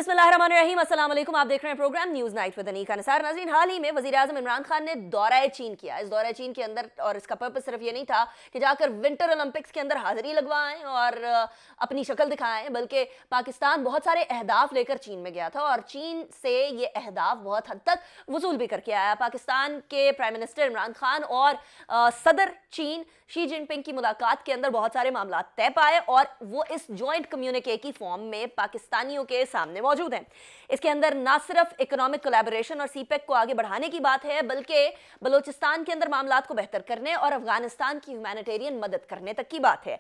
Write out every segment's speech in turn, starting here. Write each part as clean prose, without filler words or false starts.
बिस्मिल्लाहिर्रहमानिर्रहीम, अस्सलाम वालेकुम। आप देख रहे हैं programme news night with Anika Nisar. नाज़रीन, हाल ही में वज़ीर-ए-आज़म इमरान खान ने दौरा चीन किया। इस दौरा चीन के अंदर, और इसका पर्पस सिर्फ ये नहीं था कि जाकर विंटर ओलंपिक्स के अंदर हाज़िरी लगवाएं और अपनी शक्ल दिखाएं, बल्कि पाकिस्तान बहुत सारे अहदाफ लेकर चीन में गया था और चीन से ये अहदाफ बहुत हद तक वसूल भी करके आया। पाकिस्तान के प्राइम मिनिस्टर इमरान खान और सदर चीन शी जिनपिंग की मुलाकात के अंदर बहुत सारे मामला तय पाए और वो इस जॉइंट कम्युनिके की फॉर्म में पाकिस्तानियों के सामने मौजूद हैं। इसके अंदर ना सिर्फ इकोनॉमिक कोलैबोरेशन और सीपेक को आगे बढ़ाने की बात है, बल्कि बलूचिस्तान के अंदर मामलात को बेहतर करने और अफगानिस्तान की ह्यूमैनिटेरियन मदद करने तक की बात है।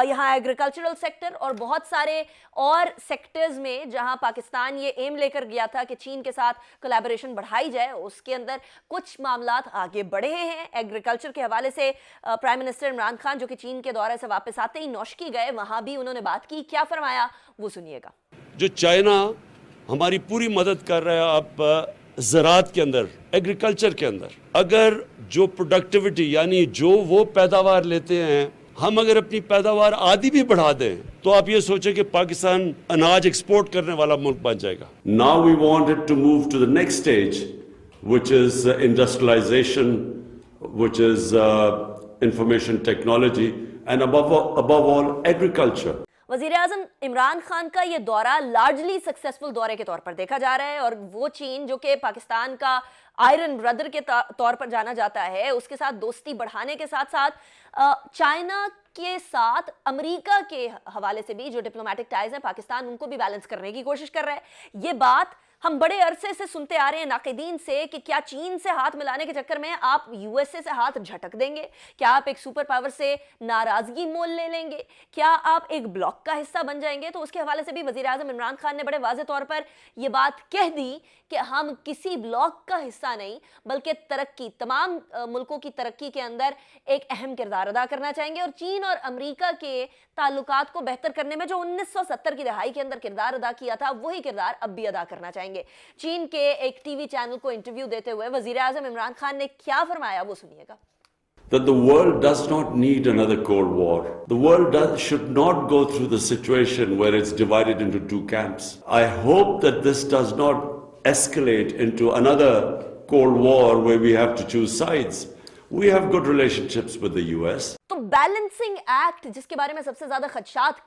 यहाँ एग्रीकल्चरल सेक्टर और बहुत सारे और सेक्टर्स में जहाँ पाकिस्तान ये एम लेकर गया था कि चीन के साथ कोलैबोरेशन बढ़ाई जाए, उसके अंदर कुछ मामलात आगे बढ़े हैं। एग्रीकल्चर के हवाले से प्राइम मिनिस्टर इमरान खान जो कि चीन के दौरे से वापस आते ही नौशकी गए, वहाँ भी उन्होंने बात की। क्या फरमाया वो सुनिएगा। जो चाइना हमारी पूरी मदद कर रहा है आप ज़राअत के अंदर, एग्रीकल्चर के अंदर, अगर जो प्रोडक्टिविटी यानी जो वो पैदावार लेते हैं, हम अगर अपनी पैदावार आधी भी बढ़ा दें तो आप ये सोचें कि पाकिस्तान अनाज एक्सपोर्ट करने वाला मुल्क बन जाएगा। Now we wanted to move to the next stage, which is industrialization, which is information technology, and above all agriculture. वज़ीर-ए-आज़म इमरान खान का ये दौरा लार्जली सक्सेसफुल दौरे के तौर पर देखा जा रहा है और वो चीन जो कि पाकिस्तान का आयरन ब्रदर के तौर पर जाना जाता है, उसके साथ दोस्ती बढ़ाने के साथ साथ चाइना के साथ अमेरिका के हवाले से भी जो डिप्लोमेटिक टाइज हैं पाकिस्तान उनको भी बैलेंस करने की कोशिश कर रहा है। ये बात हम बड़े अरसे से सुनते आ रहे हैं नाक़िदीन से कि क्या चीन से हाथ मिलाने के चक्कर में आप यूएसए से हाथ झटक देंगे? क्या आप एक सुपर पावर से नाराजगी मोल ले लेंगे? क्या आप एक ब्लॉक का हिस्सा बन जाएंगे? तो उसके हवाले से भी वज़ीर-ए-आज़म इमरान खान ने बड़े वाज़े तौर पर यह बात कह दी कि हम किसी ब्लॉक का हिस्सा नहीं बल्कि तरक्की, तमाम मुल्कों की तरक्की के अंदर एक अहम किरदार अदा करना चाहेंगे और चीन और अमेरिका के ताल्लुकात को बेहतर करने में जो 1970 की दहाई के अंदर किरदार अदा किया था, वही किरदार अब भी अदा करना चाहेंगे। चीन के एक टीवी चैनल को इंटरव्यू देते हुए वज़ीर-ए-आज़म इमरान खान ने क्या फरमाया वो सुनिएगा। That the world does not need another Cold War. The world should not go through the situation where it's divided into two camps. I hope that this does not escalate into another Cold War where we have to choose sides. We have good relationships with the US. तो balancing act जिसके बारे में सबसे ज्यादा खदशात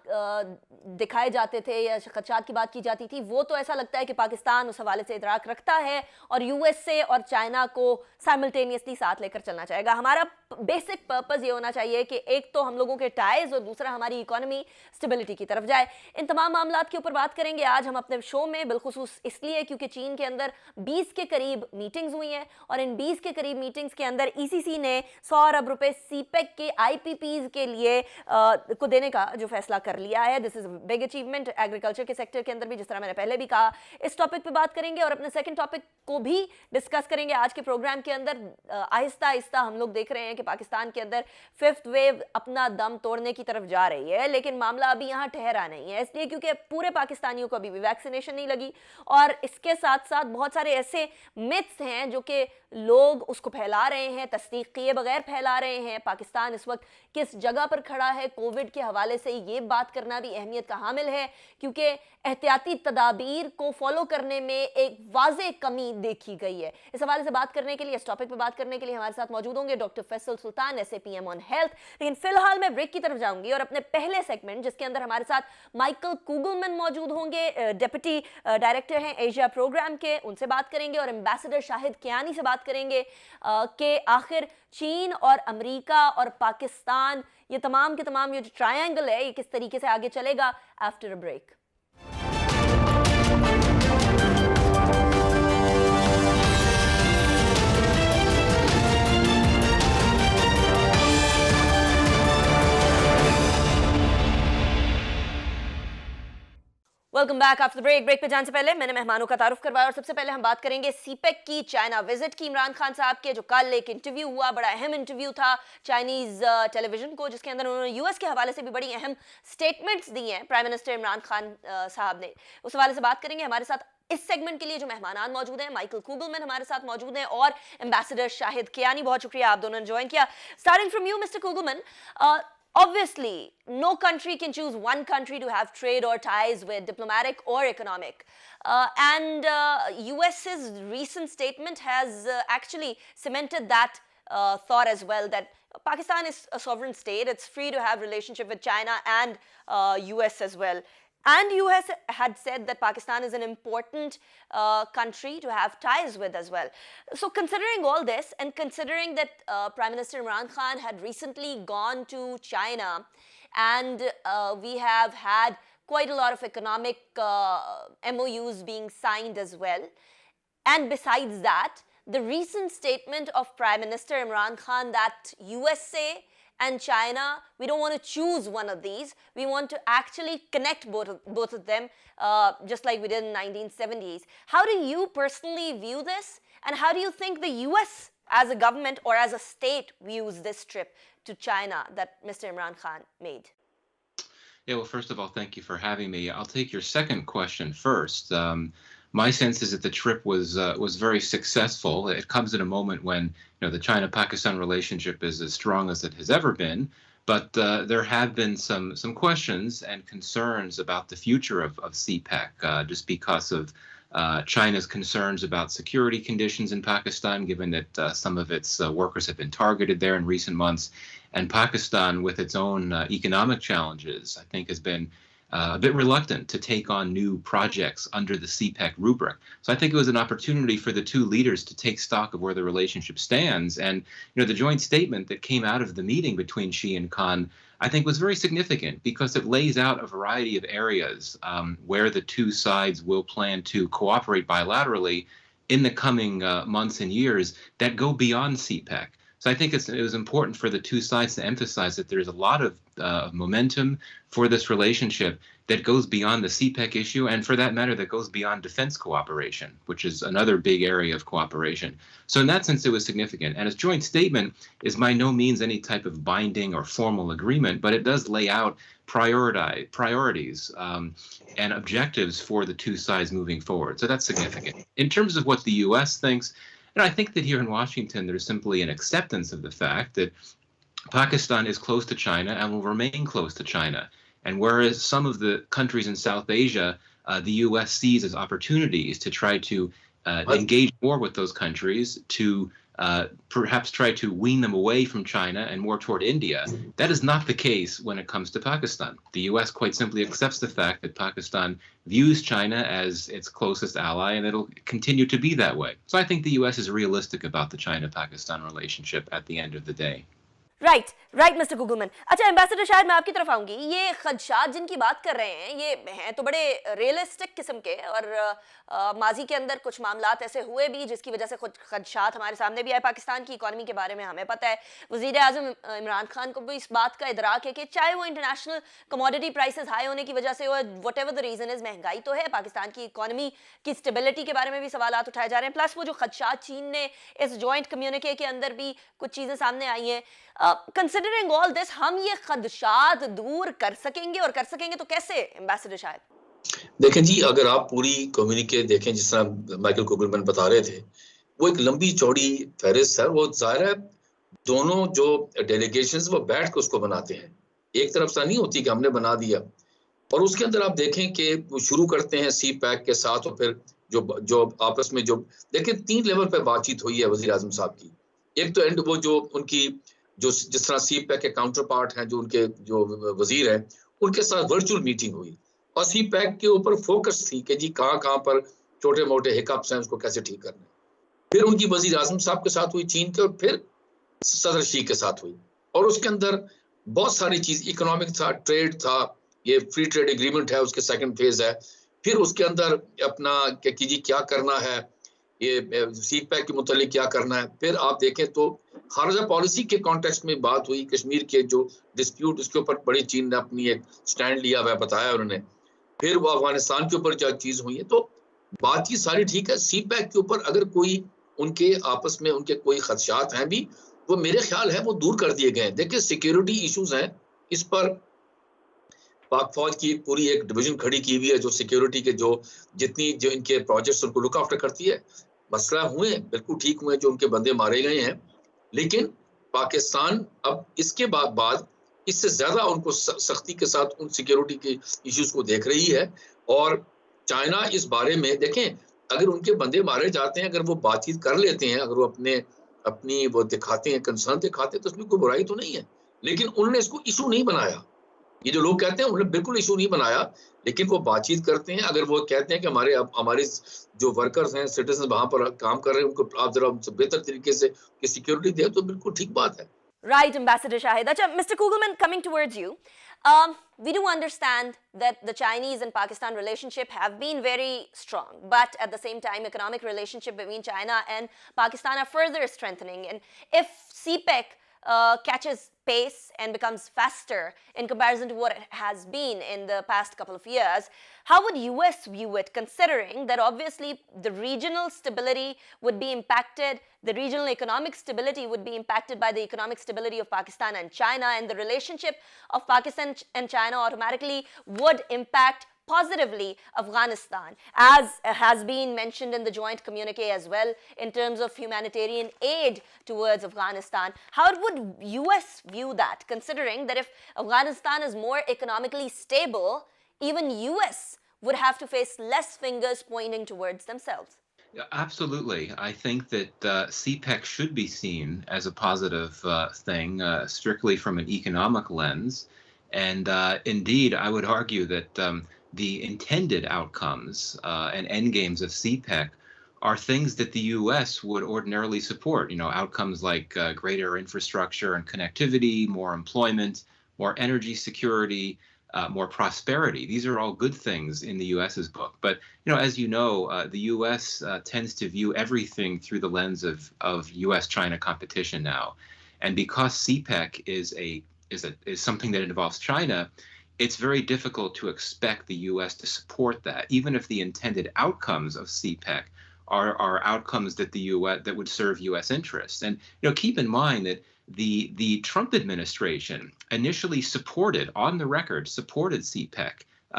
दिखाए जाते थे या खदशात की बात की जाती थी, वो तो ऐसा लगता है कि पाकिस्तान उस हवाले से इदराक रखता है और यूएसए और चाइना को साइमल्टेनियसली साथ लेकर चलना चाहेगा। हमारा बेसिक पर्पस ये होना चाहिए कि एक तो हम लोगों के टाइज और दूसरा हमारी इकोनॉमी स्टेबिलिटी की तरफ जाए। इन तमाम मामलात के ऊपर बात करेंगे आज हम अपने शो में, बिलखुसूस इसलिए क्योंकि चीन के अंदर 20 के करीब मीटिंग्स हुई हैं और इन 20 के करीब मीटिंग्स के अंदर ईसीसी ने 100 अरब रुपए सीपेक के आईपीपीज के लिए को देने का जो फैसला कर लिया है। This is big achievement agriculture के सेक्टर के अंदर भी, जिस तरह मैंने पहले भी कहा। इस टॉपिक पे बात करेंगे और अपने सेकंड टॉपिक को भी डिस्कस करेंगे आज के प्रोग्राम के अंदर। आहिस्ता आहिस्ता हम लोग देख रहे हैं कि पाकिस्तान के अंदर फिफ्थ वेव अपना दम तोड़ने की तरफ जा रही है, लेकिन मामला अभी यहाँ ठहरा नहीं है, इसलिए क्योंकि पूरे पाकिस्तानियों को अभी भी वैक्सीनेशन नहीं लगी और इसके साथ साथ बहुत सारे ऐसे मिथ्स हैं जो कि लोग उसको फैला रहे हैं, तस्दीक किए बगैर फैला रहे हैं। पाकिस्तान इस वक्त किस जगह पर खड़ा है कोविड के हवाले से ये बात करना भी अहमियत का हामिल है, क्योंकि एहतियाती तदाबीर को फॉलो करने में एक वाज़े कमी देखी गई है। इस हवाले से बात करने के लिए, इस टॉपिक पर बात करने के लिए हमारे साथ मौजूद होंगे doctor Faisal Sultan, SAPM on health. लेकिन फिलहाल मैं ब्रेक की तरफ जाऊंगी और अपने पहले सेगमेंट जिसके अंदर हमारे साथ माइकल कुगलमैन मौजूद होंगे, डिप्टी डायरेक्टर हैं एशिया प्रोग्राम के, उनसे बात करेंगे और एम्बेसडर शाहिद कियानी से बात करेंगे कि आखिर चीन और अमेरिका और पाकिस्तान, ये तमाम के तमाम ये जो ट्रायंगल है, ये किस तरीके से आगे चलेगा after a break. Welcome back after break. Break पे जाने से पहले मैंने मेहमानों का तारुफ करवाया और सबसे पहले हम बात करेंगे सीपेक की चाइना विजिट की। इमरान खान साहब के जो कल एक इंटरव्यू हुआ, बड़ा अहम इंटरव्यू था चाइनीज टेलीविजन को, जिसके अंदर उन्होंने यूएस के हवाले से भी बड़ी अहम स्टेटमेंट्स दी हैं प्राइम मिनिस्टर इमरान खान साहब ने। उस हवाले से बात करेंगे। हमारे साथ इस सेगमेंट के लिए जो मेहमान मौजूद हैं, माइकल कुगलमैन हमारे साथ मौजूद हैं और एम्बेसडर शाहिद कियानी। बहुत शुक्रिया आप दोनों ने ज्वाइन किया। Starting from you mister Kugelman, Obviously, no country can choose one country to have trade or ties with, diplomatic or economic. And US's recent statement has actually cemented that thought as well, that Pakistan is a sovereign state. It's free to have relationship with China and US as well. And US had said that Pakistan is an important country to have ties with as well. So considering all this, and considering that Prime Minister Imran Khan had recently gone to China, and we have had quite a lot of economic MOUs being signed as well. And besides that, the recent statement of Prime Minister Imran Khan that USA and China, we don't want to choose one of these. We want to actually connect both of them, just like we did in 1970s. How do you personally view this? And how do you think the US as a government or as a state views this trip to China that Mr. Imran Khan made? Yeah, well, first of all, thank you for having me. I'll take your second question first. My sense is that the trip was very successful. It comes at a moment when the China-Pakistan relationship is as strong as it has ever been, but there have been some questions and concerns about the future of CPEC, just because of China's concerns about security conditions in Pakistan, given that some of its workers have been targeted there in recent months, and Pakistan, with its own economic challenges, I think has been a bit reluctant to take on new projects under the CPEC rubric. So I think it was an opportunity for the two leaders to take stock of where the relationship stands. And the joint statement that came out of the meeting between Xi and Khan, I think, was very significant because it lays out a variety of areas where the two sides will plan to cooperate bilaterally in the coming months and years that go beyond CPEC. So I think it was important for the two sides to emphasize that there's a lot of momentum for this relationship that goes beyond the CPEC issue, and for that matter, that goes beyond defense cooperation, which is another big area of cooperation. So in that sense, it was significant. And its joint statement is by no means any type of binding or formal agreement, but it does lay out priorities and objectives for the two sides moving forward. So that's significant. In terms of what the U.S. thinks, I think that here in Washington, there's simply an acceptance of the fact that Pakistan is close to China and will remain close to China. And whereas some of the countries in South Asia, the U.S. sees as opportunities to try to engage more with those countries, to perhaps try to wean them away from China and more toward India, that is not the case when it comes to Pakistan. The U.S. quite simply accepts the fact that Pakistan views China as its closest ally, and it'll continue to be that way. So I think the U.S. is realistic about the China-Pakistan relationship at the end of the day. Right mister Kugelman. अच्छा ambassador, शायद मैं आपकी तरफ आऊंगी. ये खदशात जिनकी बात कर रहे हैं, ये हैं तो बड़े रियलिस्टिक किस्म के, और माजी के अंदर कुछ मामलात ऐसे हुए भी जिसकी वजह से खुद खदशात हमारे सामने भी आए. पाकिस्तान की इकॉनमी के बारे में हमें पता है. वज़ीर आज़म इमरान खान को भी इस बात का इदराक है कि चाहे वो इंटरनेशनल कमोडिटी प्राइसेस हाई होने की वजह से हो, what ever the reason is, महंगाई तो है. पाकिस्तान की इकॉनमी की स्टेबिलिटी के बारे में भी सवाल उठाए जा रहे हैं. प्लस वो जो खदशात चीन ने इस जॉइंट कम्युनिके के अंदर भी कुछ चीज़ें सामने आई हैं. कंसिडरिंग ऑल दिस, हम ये खदशात दूर कर सकेंगे, और कर सकेंगे तो कैसे, एम्बेसडर? शायद देखें जी, अगर आप पूरी कम्युनिके देखें, जिस तरह माइकल कुगलमैन बता रहे थे, वो एक लंबी चौड़ी फहरिस्त है. वो जाहिर है दोनों जो डेलीगेशंस वो बैठ के उसको बनाते हैं. एक तरफ से नहीं होती कि हमने बना दिया. और उसके अंदर आप देखें कि वो शुरू करते हैं CPEC के साथ, और फिर जो आपस में जो देखें 3 लेवल पे बातचीत हुई है वज़ीर आज़म साहब की. एक तो एंड वो जो उनकी जो जिस तरह CPEC के काउंटर पार्ट हैं, जो उनके जो वजीर हैं, उनके साथ वर्चुअल मीटिंग हुई, और CPEC के ऊपर फोकस थी कि जी कहाँ पर छोटे मोटे हिकअप्स हैं, उसको कैसे ठीक करना है. फिर उनकी वजीर आज़म साहब के साथ हुई चीन के, और फिर सदर शी के साथ हुई. और उसके अंदर बहुत सारी चीज, इकोनॉमिक था, ट्रेड था, ये फ्री ट्रेड एग्रीमेंट है, उसके सेकंड फेज है. फिर उसके अंदर अपना कि जी क्या करना है, ये CPEC के मुतालिक क्या करना है. फिर आप देखें तो खारजा पॉलिसी के कॉन्टेक्स्ट में बात हुई, कश्मीर के जो डिस्प्यूट, उसके ऊपर बड़ी चीन ने अपनी एक स्टैंड लिया हुआ बताया उन्होंने. फिर वो अफगानिस्तान के ऊपर जो चीज हुई है, तो बातचीत सारी ठीक है. CPEC के ऊपर अगर कोई उनके आपस में उनके कोई खदशात हैं भी, वो मेरे ख्याल है वो दूर कर दिए गए. देखिए सिक्योरिटी इश्यूज हैं, इस पर पाक फौज की पूरी एक डिवीजन खड़ी की हुई है जो सिक्योरिटी के जो जितनी जो इनके प्रोजेक्ट्स उनको लुक आफ्टर करती है. मसला हुए, बिल्कुल ठीक हुए, जो उनके बंदे मारे गए हैं, लेकिन पाकिस्तान अब इसके बाद इससे ज़्यादा उनको सख्ती के साथ उन सिक्योरिटी के इश्यूज को देख रही है। और चाइना इस बारे में देखें, अगर उनके बंदे मारे जाते हैं, अगर वो बातचीत कर लेते हैं, अगर वो अपनी वो दिखाते हैं, कंसर्न दिखाते हैं, तो उसमें कोई बुराई तो नहीं है। लेकिन उन्होंने इसको इशू नहीं बनाया। ये जो लोग कहते हैं उन्होंने बिल्कुल इशू नहीं बनाया, लेकिन वो बातचीत करते हैं। अगर वो कहते हैं कि हमारे जो वर्कर्स हैं, सिटीजन वहां पर काम कर रहे हैं, उनको आप जरा उनसे बेहतर तरीके से सिक्योरिटी दे, तो बिल्कुल ठीक बात है। Right, Ambassador Shahid. Acha, Mr. Kugelman, coming towards you, we do understand that the Chinese and Pakistan relationship have been very strong, but at the same time, economic relationship between China and Pakistan are further strengthening. And if CPEC catches pace and becomes faster in comparison to what it has been in the past couple of years, how would US view it, considering that obviously the regional stability would be impacted, the regional economic stability would be impacted by the economic stability of Pakistan and China, and the relationship of Pakistan and China automatically would impact positively Afghanistan, as has been mentioned in the joint communique as well, in terms of humanitarian aid towards Afghanistan. How would US view that, considering that if Afghanistan is more economically stable, even US would have to face less fingers pointing towards themselves? Yeah, absolutely. I think that CPEC should be seen as a positive thing, strictly from an economic lens. And indeed, I would argue that the intended outcomes and end games of CPEC are things that the U.S. would ordinarily support. You know, outcomes like greater infrastructure and connectivity, more employment, more energy security, more prosperity. These are all good things in the U.S.'s book. But, you know, as you know, the U.S. Tends to view everything through the lens of U.S.-China competition now. And because CPEC is something that involves China, it's very difficult to expect the U.S. to support that, even if the intended outcomes of CPEC are outcomes that the U.S. that would serve U.S. interests. And keep in mind that the Trump administration initially on the record, supported CPEC.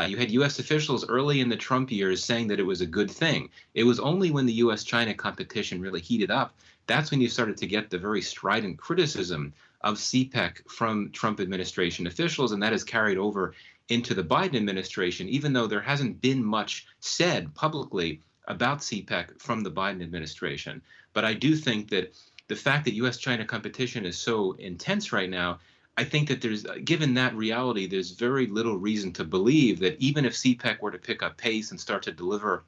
You had U.S. officials early in the Trump years saying that it was a good thing. It was only when the U.S.-China competition really heated up, that's when you started to get the very strident criticism of CPEC from Trump administration officials, and that has carried over into the Biden administration, even though there hasn't been much said publicly about CPEC from the Biden administration. But I do think that the fact that U.S.-China competition is so intense right now, I think that given that reality, there's very little reason to believe that even if CPEC were to pick up pace and start to deliver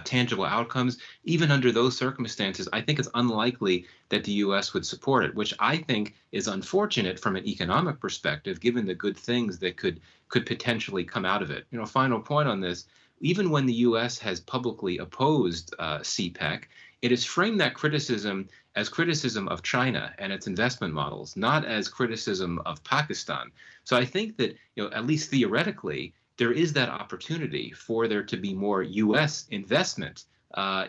tangible outcomes, even under those circumstances, I think it's unlikely that the U.S. would support it, which I think is unfortunate from an economic perspective, given the good things that could potentially come out of it. Final point on this, even when the U.S. has publicly opposed CPEC, it has framed that criticism as criticism of China and its investment models, not as criticism of Pakistan. So I think that, at least theoretically, there is that opportunity for there to be more U.S. investment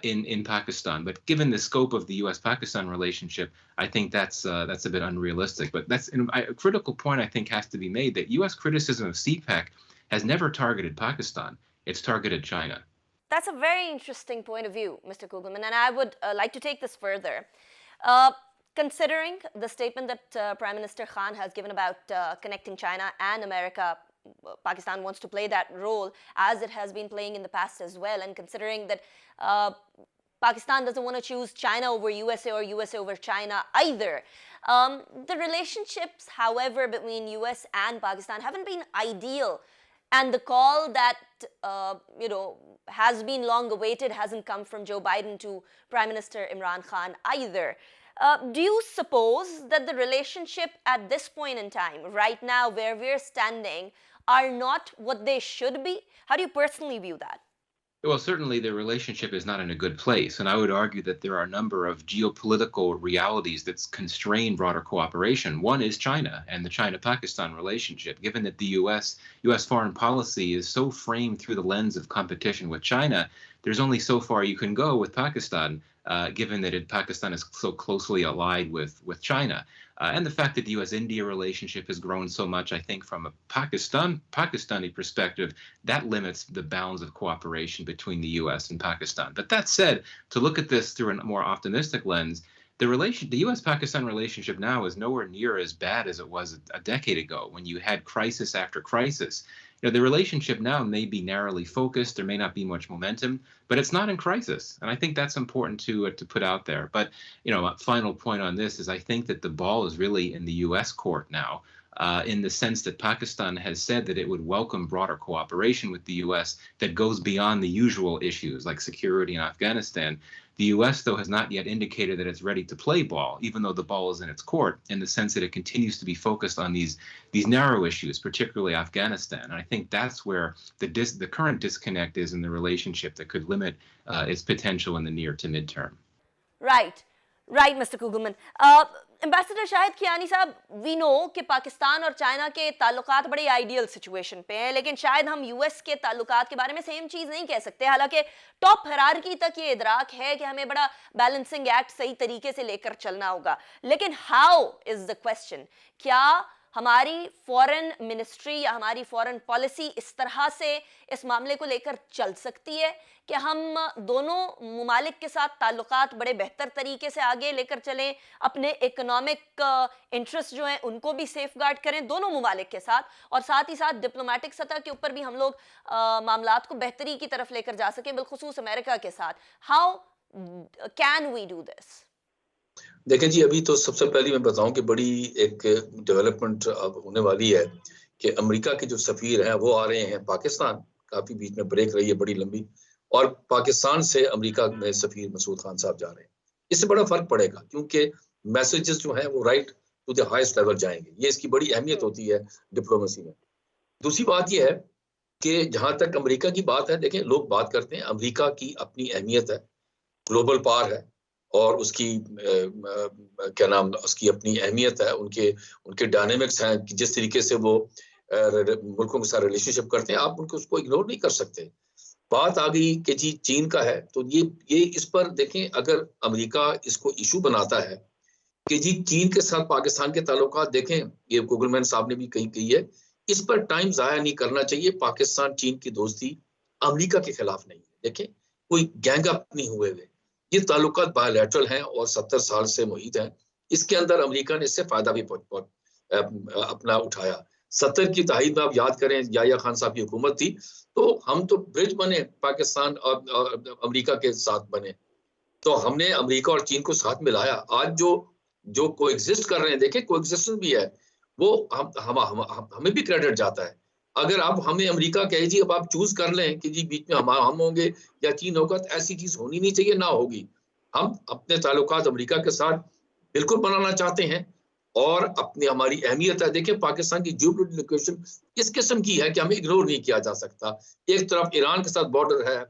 in Pakistan. But given the scope of the U.S.-Pakistan relationship, I think that's a bit unrealistic. But that's a critical point I think has to be made, that U.S. criticism of CPEC has never targeted Pakistan. It's targeted China. That's a very interesting point of view, Mr. Kugelman, and I would like to take this further. Considering the statement that Prime Minister Khan has given about connecting China and America, Pakistan wants to play that role as it has been playing in the past as well, and considering that Pakistan doesn't want to choose China over USA or USA over China either. The relationships, however, between US and Pakistan haven't been ideal, and the call that has been long awaited hasn't come from Joe Biden to Prime Minister Imran Khan either. Do you suppose that the relationship at this point in time, right now where we're standing, are not what they should be? How do you personally view that? Well, certainly the relationship is not in a good place, and I would argue that there are a number of geopolitical realities that constrain broader cooperation. One is China and the China-Pakistan relationship. Given that the U.S. foreign policy is so framed through the lens of competition with China, there's only so far you can go with Pakistan, given that Pakistan is so closely allied with China. And the fact that the U.S.-India relationship has grown so much, I think from a Pakistani perspective, that limits the bounds of cooperation between the U.S. and Pakistan. But that said, to look at this through a more optimistic lens, the U.S.-Pakistan relationship now is nowhere near as bad as it was a decade ago when you had crisis after crisis. The relationship now may be narrowly focused. There may not be much momentum, but it's not in crisis. And I think that's important to put out there. But, a final point on this is I think that the ball is really in the U.S. court now, in the sense that Pakistan has said that it would welcome broader cooperation with the U.S. that goes beyond the usual issues like security in Afghanistan. The U.S., though, has not yet indicated that it's ready to play ball, even though the ball is in its court, in the sense that it continues to be focused on these narrow issues, particularly Afghanistan. And I think that's where the current disconnect is in the relationship that could limit its potential in the near to midterm. Right, Mr. Kugelman. Ambassador Shahid Kiani साहब, we know कि पाकिस्तान और China के ताल्लुकात बड़े ideal situation पे हैं, लेकिन शायद हम यूएस के ताल्लुकात के बारे में सेम चीज़ नहीं कह सकते. हालांकि टॉप हायरार्की तक ये इदराक है कि हमें बड़ा बैलेंसिंग एक्ट सही तरीके से लेकर चलना होगा. लेकिन हाउ इज़ द क्वेश्चन. क्या हमारी फॉरेन मिनिस्ट्री या हमारी फॉरेन पॉलिसी इस तरह से इस मामले को लेकर चल सकती है कि हम दोनों मुमालिक के साथ ताल्लुकात बड़े बेहतर तरीके से आगे लेकर चलें, अपने इकोनॉमिक इंटरेस्ट जो हैं उनको भी सेफ गार्ड करें दोनों मुमालिक के साथ, और साथ ही साथ डिप्लोमेटिक सतह के ऊपर भी हम लोग मामलात को बेहतरी की तरफ लेकर जा सकें, बिलखुसूस अमेरिका के साथ. How can we do this? देखें जी, अभी तो सबसे पहले मैं बताऊं कि बड़ी एक डेवलपमेंट अब होने वाली है कि अमेरिका के जो सफीर हैं वो आ रहे हैं पाकिस्तान. काफी बीच में ब्रेक रही है बड़ी लंबी, और पाकिस्तान से अमेरिका में सफीर मसूद खान साहब जा रहे हैं. इससे बड़ा फर्क पड़ेगा क्योंकि मैसेजेस जो हैं वो right to the highest level जाएंगे. ये इसकी बड़ी अहमियत होती है डिप्लोमेसी में. दूसरी बात ये है कि जहां तक अमेरिका की बात है, देखें लोग बात करते हैं अमेरिका की अपनी अहमियत है, ग्लोबल पावर है और उसकी उसकी अपनी अहमियत है, उनके डायनेमिक्स हैं कि जिस तरीके से वो मुल्कों के साथ रिलेशनशिप करते हैं, आप उनको उसको इग्नोर नहीं कर सकते. बात आ गई कि जी चीन का है, तो ये इस पर देखें, अगर अमेरिका इसको इशू बनाता है कि जी चीन के साथ पाकिस्तान के ताल्लुकात, देखें ये कुगलमैन साहब ने भी कही है, इस पर टाइम जाया नहीं करना चाहिए. पाकिस्तान चीन की दोस्ती अमेरिका के खिलाफ नहीं है. देखें कोई गैंग अप नहीं हुए हुए, ये ताल्लुकात बायलैटरल हैं और 70 साल से मुहित हैं. इसके अंदर अमेरिका ने इससे फायदा भी अपना उठाया. 70 की तहरीक में आप याद करें, याया खान साहब की हुकूमत थी, तो हम तो ब्रिज बने, पाकिस्तान और अमेरिका के साथ बने, तो हमने अमेरिका और चीन को साथ मिलाया. आज जो कोएग्जिस्ट कर रहे हैं, देखें कोएग्जिस्टेंस भी है, वो हमें भी क्रेडिट जाता है. अगर आप हमें अमेरिका कहे जी अब आप चूज कर लें कि जी बीच में हम होंगे या चीन होगा, तो ऐसी चीज होनी नहीं चाहिए, ना होगी. हम अपने ताल्लुकात अमेरिका के साथ बिल्कुल बनाना चाहते हैं और अपनी हमारी अहमियत है. देखिए पाकिस्तान की जियोपॉलिटिकल लोकेशन इस किस्म की है कि हमें इग्नोर नहीं किया जा सकता. एक तरफ ईरान के साथ बॉर्डर है,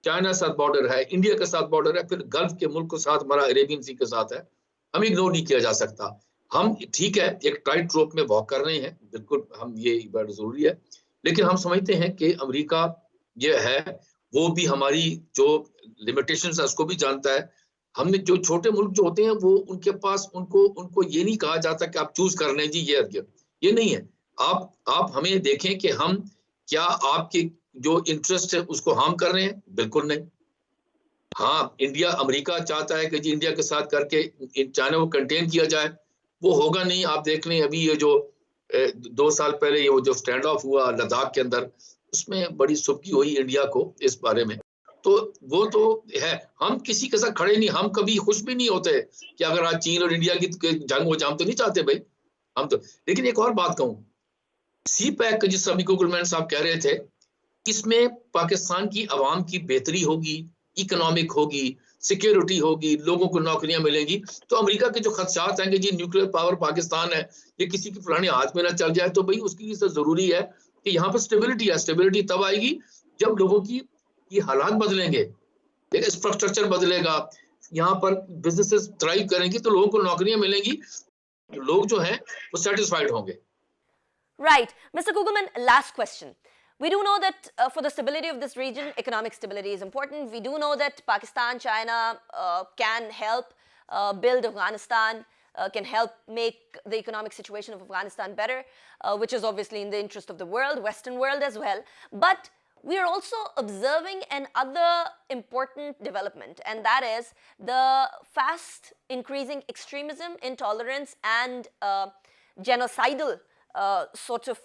चाइना के साथ बॉर्डर है, इंडिया के साथ बॉर्डर है, फिर गल्फ के मुल्क के साथ हमारा अरेबियन सी के साथ है. हमें इग्नोर नहीं किया जा सकता. हम ठीक है एक टाइट रोप में वॉक कर रहे हैं, बिल्कुल हम ये बड़ा जरूरी है, लेकिन हम समझते हैं कि अमेरिका ये है वो भी हमारी जो लिमिटेशंस है उसको भी जानता है. हमने जो छोटे मुल्क जो होते हैं वो उनके पास उनको ये नहीं कहा जाता कि आप चूज कर लें जी ये नहीं है. आप हमें देखें कि हम क्या आपके जो इंटरेस्ट है उसको हार्म कर रहे हैं, बिल्कुल नहीं. हाँ, इंडिया अमेरिका चाहता है कि जी इंडिया के साथ करके चाइना को कंटेन किया जाए, वो होगा नहीं. आप देख लें अभी ये जो 2 साल पहले ये वो जो स्टैंड ऑफ हुआ लद्दाख के अंदर, उसमें बड़ी सुबकी हुई इंडिया को इस बारे में, तो वो तो है. हम किसी के साथ खड़े नहीं, हम कभी खुश भी नहीं होते कि अगर आज चीन और इंडिया की जंग हो जाए, हम तो नहीं चाहते भाई हम तो. लेकिन एक और बात कहूँ, सी पैक जिस अभी कुगलमैन साहब कह रहे थे, इसमें पाकिस्तान की आवाम की बेहतरी होगी, इकोनॉमिक होगी, सिक्योरिटी होगी, लोगों को नौकरियां मिलेंगी. तो अमेरिका के जो खदशात हैं कि जी न्यूक्लियर पावर पाकिस्तान है, ये किसी के फलाने हाथ में ना चल जाए, तो भाई उसके लिए जरूरी है कि यहाँ पर स्टेबिलिटी है. स्टेबिलिटी तब आएगी जब लोगों की ये हालात बदलेंगे, इंफ्रास्ट्रक्चर बदलेगा, यहाँ पर बिजनेसेस थ्राइव करेंगी, तो लोगों को नौकरियां मिलेंगी, लोग जो हैं वो सेटिस्फाइड होंगे. Right. Mr. Kugelman, last question. We do know that for the stability of this region, economic stability is important. We do know that Pakistan, China can help build Afghanistan, can help make the economic situation of Afghanistan better, which is obviously in the interest of the world, Western world as well. But we are also observing another important development, and that is the fast increasing extremism, intolerance, and genocidal sort of,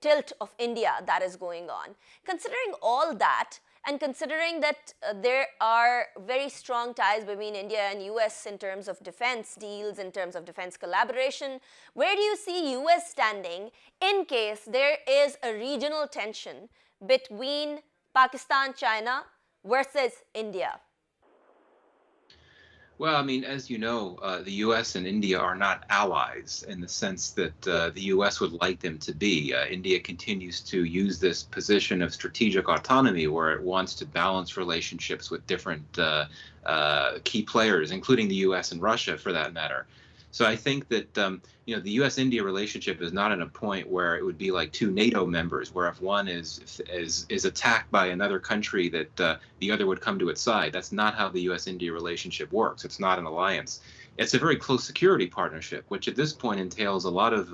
tilt of India that is going on. Considering all that, and considering that there are very strong ties between India and US in terms of defense deals, in terms of defense collaboration, where do you see US standing in case there is a regional tension between Pakistan, China versus India? Well, I mean, as you know, the U.S. and India are not allies in the sense that the U.S. would like them to be. India continues to use this position of strategic autonomy where it wants to balance relationships with different key players, including the U.S. and Russia, for that matter. So I think that the U.S.-India relationship is not at a point where it would be like two NATO members, where if one is attacked by another country, that the other would come to its side. That's not how the U.S.-India relationship works. It's not an alliance. It's a very close security partnership, which at this point entails a lot of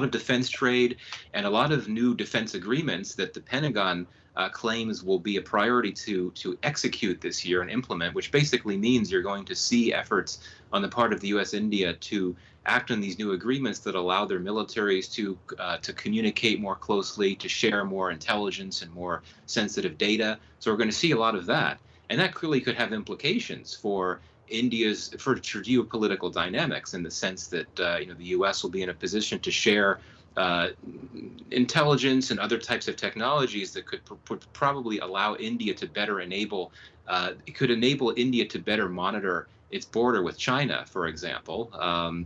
defense trade and a lot of new defense agreements that the Pentagon claims will be a priority to execute this year and implement, which basically means you're going to see efforts on the part of the U.S.-India to act on these new agreements that allow their militaries to communicate more closely, to share more intelligence and more sensitive data. So we're going to see a lot of that, and that clearly could have implications for geopolitical dynamics, in the sense that the U.S. will be in a position to share intelligence and other types of technologies that could probably allow India to better enable India to better monitor its border with China, for example,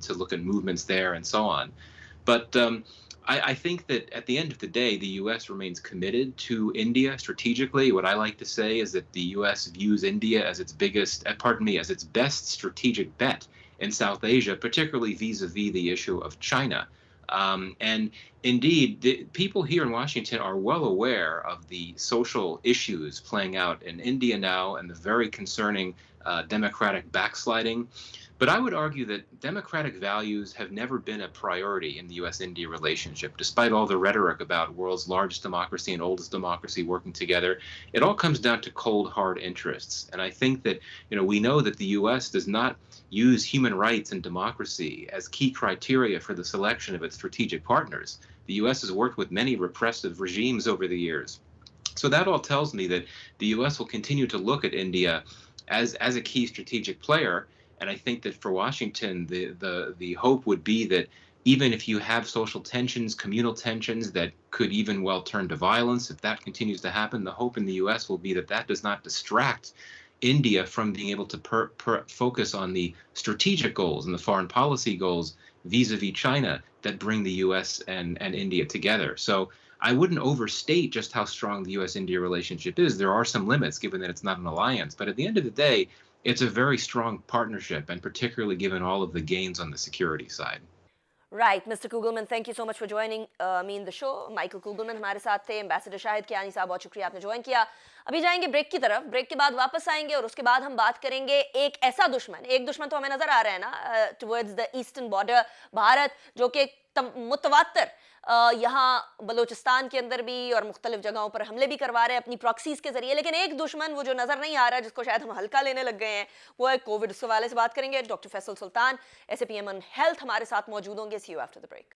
to look at movements there and so on. But I think that at the end of the day, the U.S. remains committed to India strategically. What I like to say is that the U.S. views India as its best strategic bet in South Asia, particularly vis-a-vis the issue of China. And indeed, the people here in Washington are well aware of the social issues playing out in India now and the very concerning democratic backsliding. But I would argue that democratic values have never been a priority in the U.S.-India relationship, despite all the rhetoric about world's largest democracy and oldest democracy working together. It all comes down to cold, hard interests. And I think that, we know that the U.S. does not use human rights and democracy as key criteria for the selection of its strategic partners. The U.S. has worked with many repressive regimes over the years. So that all tells me that the U.S. will continue to look at India as a key strategic player. And I think that for Washington, the hope would be that even if you have social tensions, communal tensions that could even well turn to violence, if that continues to happen, the hope in the U.S. will be that that does not distract India from being able to focus on the strategic goals and the foreign policy goals vis-a-vis China that bring the U.S. and India together. So I wouldn't overstate just how strong the U.S.-India relationship is. There are some limits given that it's not an alliance. But at the end of the day, it's a very strong partnership, and particularly given all of the gains on the security side. Right, Mr. Kugelman, thank you so much for joining me in the show. Michael Kugelman हमारे साथ थे, ambassador Shahid Kiani साहब, बहुत शुक्रिया आपने join किया. अभी जाएंगे ब्रेक की तरफ, ब्रेक के बाद वापस आएंगे और उसके बाद हम बात करेंगे एक ऐसा दुश्मन, एक दुश्मन तो हमें नजर आ रहा है ना towards the eastern border Bharat, जो कि मुतवातर यहाँ बलूचिस्तान के अंदर भी और मुख्तलिफ जगहों पर हमले भी करवा रहे हैं अपनी प्रॉक्सीज के जरिए. लेकिन एक दुश्मन वो जो नजर नहीं आ रहा है, जिसको शायद हम हल्का लेने लग गए हैं, वो है कोविड. उसके हवाले से बात करेंगे. Doctor Faisal Sultan, SAPM on health, हमारे साथ मौजूद होंगे. See you after the break.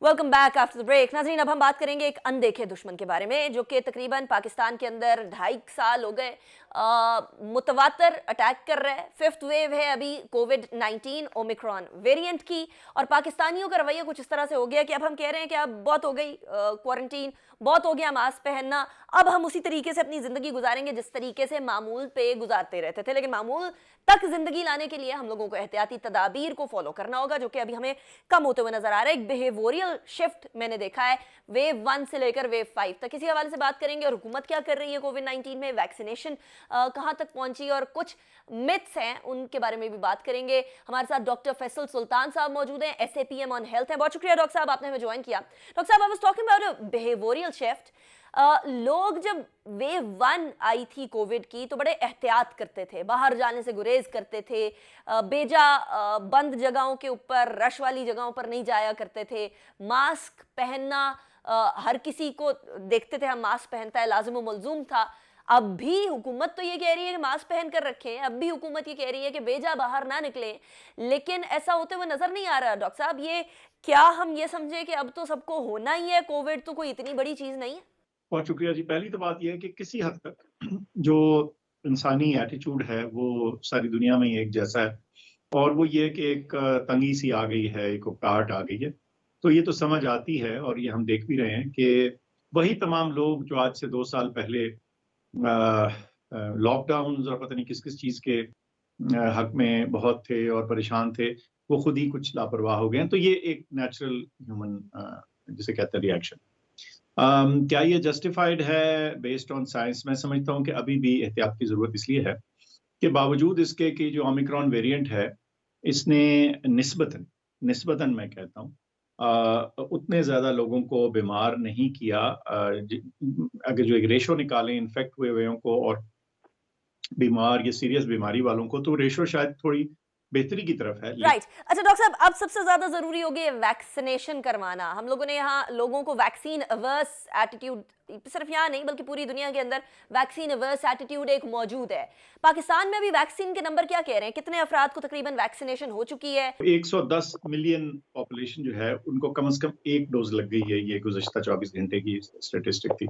Welcome back after the break. नाज़रीन, अब हम बात करेंगे एक अनदेखे दुश्मन के बारे में, जो कि तकरीबन पाकिस्तान के अंदर 2.5 साल हो गए मुतवातर अटैक कर रहा है. 5th वेव है अभी कोविड-19 ओमिक्रॉन वेरिएंट की, और पाकिस्तानियों का रवैया कुछ इस तरह से हो गया कि अब हम कह रहे हैं कि अब बहुत हो गई क्वारंटीन, बहुत हो गया मास्क पहनना, अब हम उसी तरीके से अपनी ज़िंदगी गुजारेंगे जिस तरीके से मामूल पे गुजारते रहते थे. लेकिन मामूल तक ज़िंदगी लाने के लिए हम लोगों को एहतियाती तदाबीर को फॉलो करना होगा, जो कि अभी हमें कम होते हुए नजर आ रहा है. एक बिहेवियरल शिफ्ट मैंने देखा है वेव 1 से लेकर वेव 5 तक. इसी हवाले से बात करेंगे, और हुकूमत क्या कर रही है कोविड-19 में, वैक्सीनेशन कहाँ तक पहुंची, और कुछ मिथ्स हैं उनके बारे में भी बात करेंगे. हमारे साथ डॉक्टर फैसल सुल्तान साहब मौजूद हैं, SAPM ऑन हेल्थ हैं. बहुत शुक्रिया डॉक्टर साहब, आपने हमें ज्वाइन किया. डॉक्टर साहब, I was talking about a behavioural shift. لوگ جب ویو 1 آئی تھی کووڈ کی تو بڑے احتیاط کرتے تھے, باہر جانے سے گریز کرتے تھے, بیجا بند جگہوں کے اوپر, رش والی جگہوں پر نہیں جایا کرتے تھے, ماسک پہننا ہر کسی کو دیکھتے تھے ہم ماسک پہنتا ہے, لازم و ملزوم تھا. اب بھی حکومت تو یہ کہہ رہی ہے کہ ماسک پہن کر رکھیں, اب بھی حکومت یہ کہہ رہی ہے کہ بیجا باہر نہ نکلیں, لیکن ایسا ہوتے ہوئے نظر نہیں آ رہا. ڈاکٹر صاحب, یہ کیا ہم یہ سمجھیں کہ اب تو سب کو ہونا ہی ہے, کووڈ تو کوئی اتنی بڑی چیز نہیں ہے؟ بہت شکریہ جی. پہلی تو بات یہ ہے کہ کسی حد تک جو انسانی ایٹیچیوڈ ہے وہ ساری دنیا میں ہی ایک جیسا ہے, اور وہ یہ کہ ایک تنگی سی آ گئی ہے, ایک اکتاہٹ آ گئی ہے. تو یہ تو سمجھ آتی ہے, اور یہ ہم دیکھ بھی رہے ہیں کہ وہی تمام لوگ جو آج سے 2 سال پہلے لاک ڈاؤنز اور پتہ نہیں کس کس چیز کے حق میں بہت تھے اور پریشان تھے, وہ خود ہی کچھ لاپرواہ ہو گئے ہیں. تو یہ ایک نیچرل ہیومن جسے کہتے ہیں ریئیکشن. کیا یہ جسٹیفائڈ ہے بیسڈ آن سائنس؟ میں سمجھتا ہوں کہ ابھی بھی احتیاط کی ضرورت اس لیے ہے کہ باوجود اس کے کہ جو اومیکرون ویریئنٹ ہے اس نے نسبتاً میں کہتا ہوں اتنے زیادہ لوگوں کو بیمار نہیں کیا. اگر جو ایک ریشو نکالیں انفیکٹ ہوئے کو اور بیمار یا سیریس بیماری والوں کو, تو ریشو شاید تھوڑی بہتری کی طرف ہے. رائٹ. اچھا ڈاکٹر صاحب, اب سب سے زیادہ ضروری ہوگی ویکسینیشن کروانا. ہم لوگوں نے یہاں لوگوں کو ویکسین ایورس ایٹیٹیوڈ, صرف یہاں نہیں بلکہ پوری دنیا کے اندر ویکسین ایورس ایٹیٹیوڈ ایک موجود ہے. پاکستان میں ابھی ویکسین کے نمبر کیا کہہ رہے ہیں, کتنے افراد کو تقریباً ویکسینیشن ہو چکی ہے؟ 110 ملین پاپولیشن جو ہے ان کو کم از کم 1 ڈوز لگ گئی ہے. یہ گزشتہ 24 گھنٹے کی اسٹیٹسٹک تھی.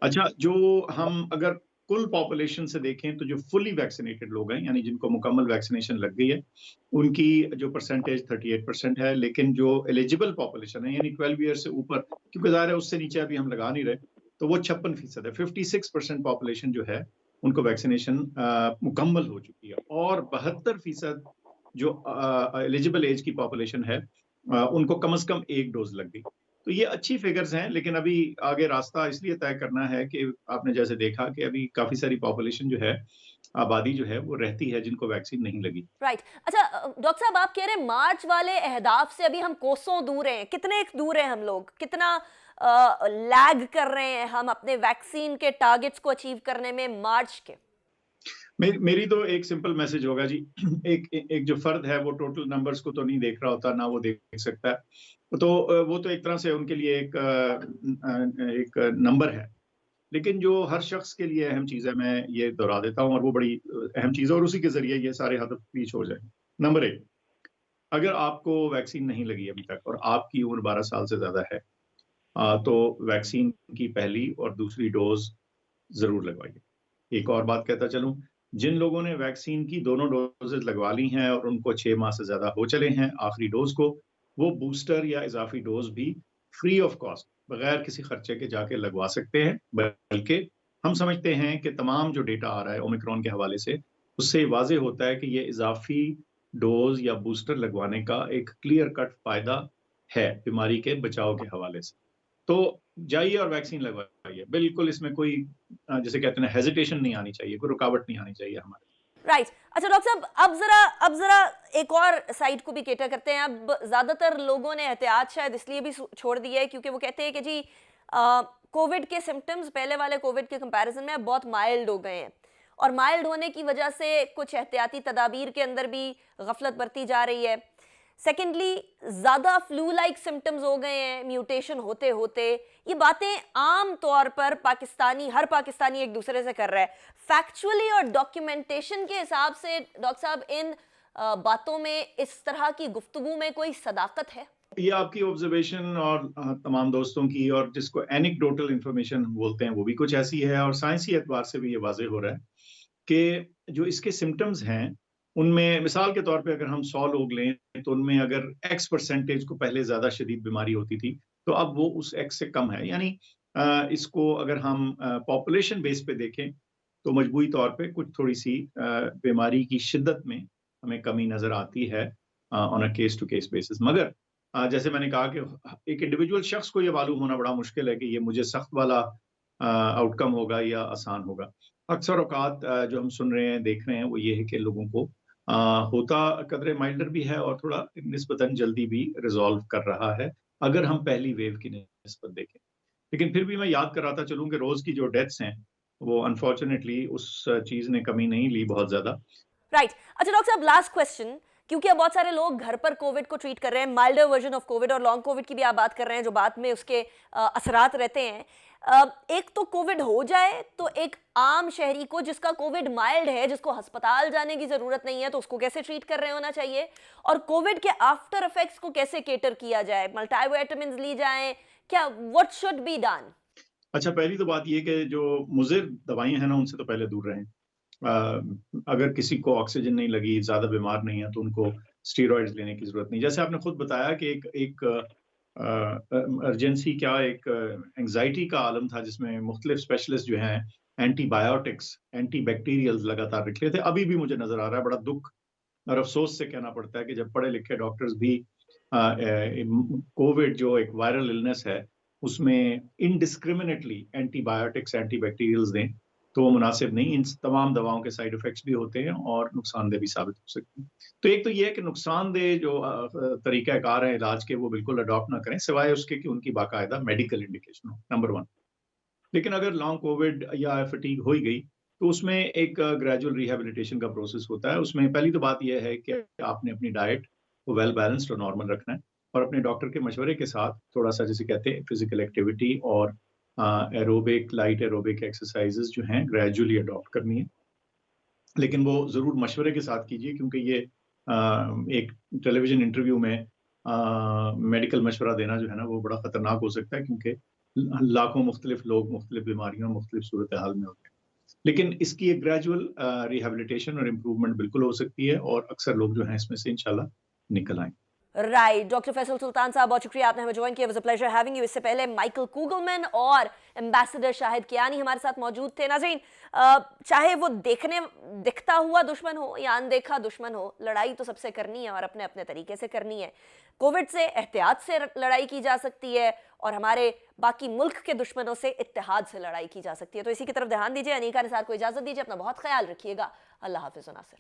اچھا, جو ہم اگر کل پاپولیشن سے دیکھیں تو جو فلی ویکسینیٹڈ لوگ ہیں, یعنی جن کو مکمل ویکسینیشن لگ گئی ہے, ان کی جو پرسنٹیج 38% ہے. لیکن جو ایلیجیبل پاپولیشن ہے, یعنی 12 ایئر سے اوپر, کیونکہ ظاہر ہے اس سے نیچے ابھی ہم لگا نہیں رہے, تو وہ 56% ہے. 56% پاپولیشن جو ہے ان کو ویکسینیشن مکمل ہو چکی ہے, اور 72% جو ایلیجیبل ایج کی پاپولیشن ہے ان کو کم از کم 1 ڈوز لگ گئی. تو یہ اچھی فگرز ہیں, لیکن ابھی آگے راستہ اس لیے طے کرنا ہے کہ آپ نے جیسے دیکھا کہ ابھی کافی ساری پاپولیشن جو ہے, آبادی جو ہے وہ رہتی ہے جن کو ویکسین نہیں لگی. رائٹ. اچھا ڈاکٹر صاحب, آپ کہہ رہے ہیں مارچ والے اہداف سے ابھی ہم کوسوں دور ہیں. کتنے دور ہیں ہم لوگ, کتنا لیگ کر رہے ہیں ہم اپنے ویکسین کے ٹارگٹس کو اچیو کرنے میں مارچ کے؟ میری تو ایک سمپل میسج ہوگا جی. ایک جو فرد ہے وہ ٹوٹل نمبرز کو تو نہیں دیکھ رہا ہوتا, نہ وہ دیکھ سکتا ہے, تو وہ تو ایک طرح سے ان کے لیے ایک نمبر ہے. لیکن جو ہر شخص کے لیے اہم چیز ہے, میں یہ دہرا دیتا ہوں, اور وہ بڑی اہم چیز ہے, اور اسی کے ذریعے یہ سارے ہدف پیچھ ہو جائیں. نمبر 1, اگر آپ کو ویکسین نہیں لگی ابھی تک اور آپ کی عمر 12 سال سے زیادہ ہے, تو ویکسین کی پہلی اور دوسری ڈوز ضرور لگوائیے. ایک اور بات کہتا چلوں, جن لوگوں نے ویکسین کی دونوں ڈوزز لگوا لی ہیں اور ان کو 6 ماہ سے زیادہ ہو چلے ہیں آخری ڈوز کو, وہ بوسٹر یا اضافی ڈوز بھی فری آف کاسٹ بغیر کسی خرچے کے جا کے لگوا سکتے ہیں. بلکہ ہم سمجھتے ہیں کہ تمام جو ڈیٹا آ رہا ہے اومیکرون کے حوالے سے, اس سے واضح ہوتا ہے کہ یہ اضافی ڈوز یا بوسٹر لگوانے کا ایک کلیئر کٹ فائدہ ہے بیماری کے بچاؤ کے حوالے سے. تو جائیے اور ویکسین لگوائیے. بالکل اس میں کوئی جسے کہتے ہیں ہیزیٹیشن نہیں آنی چاہیے, کوئی رکاوٹ نہیں آنی چاہیے ہمارے. رائٹ. اچھا ڈاکٹر صاحب, اب ذرا ایک اور سائڈ کو بھی کیٹر کرتے ہیں. اب زیادہ تر لوگوں نے احتیاط شاید اس لیے بھی چھوڑ دی ہے کیونکہ وہ کہتے ہیں کہ جی کووڈ کے سمٹمز پہلے والے کووڈ کے کمپیریزن میں بہت مائلڈ ہو گئے ہیں, اور مائلڈ ہونے کی وجہ سے کچھ احتیاطی تدابیر کے اندر بھی غفلت برتی جا رہی ہے. سیکنڈلی, زیادہ فلو لائک سمٹمز ہو گئے ہیں میوٹیشن ہوتے ہوتے. یہ باتیں عام طور پر ہر پاکستانی ایک دوسرے سے کر رہا ہے. فیکچولی اور ڈاکیومنٹیشن کے حساب سے ڈاکٹر صاحب, ان باتوں میں, اس طرح کی گفتگو میں کوئی صداقت ہے؟ یہ آپ کی آبزرویشن اور تمام دوستوں کی, اور جس کو اینیکڈوٹل انفارمیشن بولتے ہیں, وہ بھی کچھ ایسی ہے, اور سائنسی اعتبار سے بھی یہ واضح ہو رہا ہے کہ جو اس کے سمٹمز ہیں ان میں, مثال کے طور پہ اگر ہم 100 لوگ لیں تو ان میں اگر X% کو پہلے زیادہ شدید بیماری ہوتی تھی, تو اب وہ اس X سے کم ہے. یعنی اس کو اگر ہم پاپولیشن بیس پہ دیکھیں تو مجموعی طور پہ کچھ تھوڑی سی بیماری کی شدت میں ہمیں کمی نظر آتی ہے on a case to case basis. مگر جیسے میں نے کہا کہ ایک انڈیویجول شخص کو یہ معلوم ہونا بڑا مشکل ہے کہ یہ مجھے سخت والا آؤٹ کم ہوگا یا آسان ہوگا. اکثر اوقات جو ہم سن رہے ہیں, دیکھ رہے ہیں, وہ یہ ہے کہ لوگوں کو ہوتا قدرے مائلڈر بھی ہے اور تھوڑا نسبتاً جلدی بھی ریزالو کر رہا ہے, اگر ہم پہلی ویو کی نسبت دیکھیں. لیکن پھر بھی میں یاد کراتا چلوں کہ روز کی جو ڈیتھس ہیں وہ انفارچونیٹلی اس چیز نے کمی نہیں لی بہت زیادہ. رائٹ. اچھا ڈاکٹر صاحب لاسٹ کوشچن، کیونکہ اب بہت سارے لوگ گھر پر کووڈ کو ٹریٹ کر رہے ہیں، مائلڈر ورژن آف کووڈ اور لانگ کووڈ کی بھی آپ بات کر رہے ہیں جو بعد میں اس کے اثرات رہتے ہیں. ایک تو کووڈ ہو جائے تو ایک عام شہری کو جس کا کووڈ مائلڈ ہے، جس کو ہسپتال جانے کی ضرورت نہیں ہے، تو اس کو کیسے ٹریٹ کر رہے ہونا چاہیے، اور کووڈ کے آفٹر افیکٹس کو کیسے کیٹر کیا جائے، ملٹی وائٹامنز لی جائیں، کیا واٹ شوڈ بی ڈن؟ اچھا، پہلی تو بات یہ کہ جو مضر دوائیاں ہیں نا ان سے تو پہلے دور رہیں. اگر کسی کو آکسیجن نہیں لگی، زیادہ بیمار نہیں ہے، تو ان کو اسٹیرائڈز لینے کی ضرورت نہیں. جیسے آپ نے خود بتایا کہ ایک ایمرجنسی کیا ایک انگزائٹی کا عالم تھا جس میں مختلف اسپیشلسٹ جو ہیں اینٹی بایوٹکس، اینٹی بیکٹیریلز لگاتار لکھ رہے تھے. ابھی بھی مجھے نظر آ رہا ہے، بڑا دکھ اور افسوس سے کہنا پڑتا ہے کہ جب پڑھے لکھے ڈاکٹرز بھی کووڈ جو ایک وائرل النس ہے اس میں indiscriminately anti biotics, anti bacterials دیں تو وہ مناسب نہیں. ان تمام دواؤں کے سائیڈ افیکٹس بھی ہوتے ہیں اور نقصان دہ بھی ثابت ہو سکتے ہیں. تو ایک تو یہ ہے کہ نقصان دہ جو طریقہ کار ہیں علاج کے وہ بالکل اڈاپٹ نہ کریں، سوائے اس کے کہ ان کی باقاعدہ میڈیکل انڈیکیشن ہو، نمبر 1. لیکن اگر لانگ کووڈ یا فٹیگ ہو ہی گئی تو اس میں ایک گریجول ریہیبلیٹیشن کا پروسیس ہوتا ہے. اس میں پہلی تو بات یہ ہے کہ آپ نے اپنی ڈائٹ کو ویل بیلنسڈ اور نارمل رکھنا ہے، اور اپنے ڈاکٹر کے مشورے کے ساتھ تھوڑا سا جسے کہتے ہیں فزیکل ایکٹیویٹی اور ایروبک، لائٹ ایروبک ایکسرسائزز جو ہیں گریجولی اڈاپٹ کرنی ہے. لیکن وہ ضرور مشورے کے ساتھ کیجیے، کیونکہ یہ ایک ٹیلی ویژن انٹرویو میں میڈیکل مشورہ دینا جو ہے نا وہ بڑا خطرناک ہو سکتا ہے، کیونکہ لاکھوں مختلف لوگ مختلف بیماریوں، مختلف صورتحال میں ہوتے ہیں. لیکن اس کی ایک گریجول ریہیبلیٹیشن اور امپروومنٹ بالکل ہو سکتی ہے، اور اکثر لوگ جو ہیں اس میں سے انشاءاللہ نکل آئیں. رائٹ. ڈاکٹر فیصل سلطان صاحب بہت شکریہ، آپ نے ہمیں جوائن کیا. Was a pleasure having you. اس سے پہلے مائیکل کوگلمین اور ایمبیسڈر شاہد کیانی ہمارے ساتھ موجود تھے. ناظرین، چاہے وہ دکھتا ہوا دشمن ہو یا اندیکھا دشمن ہو، لڑائی تو سب سے کرنی ہے اور اپنے اپنے طریقے سے کرنی ہے. کووڈ سے احتیاط سے لڑائی کی جا سکتی ہے، اور ہمارے باقی ملک کے دشمنوں سے اتحاد سے لڑائی کی جا سکتی ہے. تو اسی کی طرف دھیان دیجیے. انیقا نثار کو اجازت دیجیے، اپنا بہت خیال رکھیے گا. اللہ حافظ و ناصر.